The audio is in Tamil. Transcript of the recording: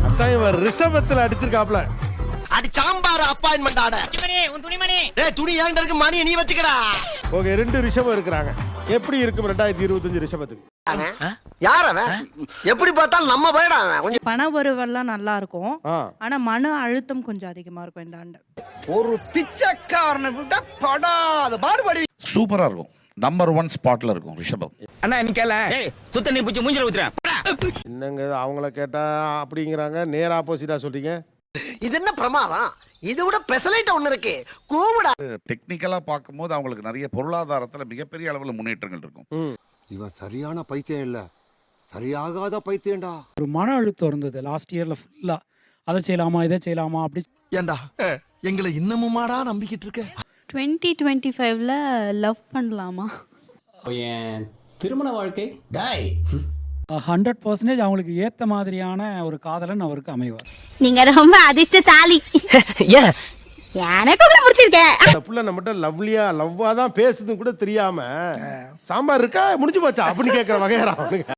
அதான் இவன் ரிஷபத்துல அடிச்சிருக்காப்ல. அடி சாம்பார் அப்பாயின்மெண்ட் ஆர்டர். உன் துணிமணி. டேய் துணி என்கிட்ட இருக்கு, மணியை நீ வச்சுக்கடா. ஓகே, 2 ரிஷபம் இருக்கிறாங்க. எப்படி இருக்கும் 2025 ரிஷபத்துக்கு? யார் அவன்? எப்படி பார்த்தாலும் நம்ம போயிடா கொஞ்சம். பண வரவெல்லாம் நல்லா இருக்கும். ஆ. ஆனா மன அழுத்தம் கொஞ்சம் அதிகமா இருக்கும் இந்த ஆண்டு. ஒரு பிச்சைக்காரனை விட்டா படாத பாடுபடி. சூப்பரா இருக்கும். நம்பர் 1 ஸ்பாட்ல இருக்கும் ரிஷபம். அண்ணா நீ கேள. ஏய் சுத்த நீ புடிச்சு மூஞ்சில ஊத்துறேன். என்னங்க அவங்கள கேட்டா அப்படிங்கிறாங்க, நேர் ஆப்போசிட்டா சொல்றீங்க. இது என்ன பிரமாதம்? இது விட பெசலைட் ஒண்ணு இருக்கு, கூவுடா. டெக்னிக்கலா பார்க்கும்போது அவங்களுக்கு நிறைய பொருளாதாரத்துல மிகப்பெரிய அளவில் முன்னேற்றங்கள் இருக்கும். இவன் சரியான பைத்தியம் இல்ல, சரியாகாத பைத்தியம்டா. ஒரு மன அழுத்தம் இருந்தது லாஸ்ட் இயர்ல ஃபுல்லா. அதை செய்யலாமா இதை செய்யலாமா அப்படி. ஏண்டா எங்களை இன்னமுமாடா நம்பிக்கிட்டு இருக்க? 2025ல லவ் பண்ணலாமா? என் திருமண வாழ்க்கை டேய் 100% அவங்களுக்கு ஏத்த மாதிரியான ஒரு காதலன் அவருக்கு அமைவார். நீங்க ரொம்ப அதிர்ஷ்டசாலி. ஏன் எனக்கு உங்களை பிடிச்சிருக்கேன். அந்த புள்ள நம்மகிட்ட லவ்வா தான் பேசுதுன்னு கூட தெரியாம சாம்பார் இருக்கா முடிஞ்சு போச்சா அப்படின்னு கேட்கிற வகையறா அவனுங்க.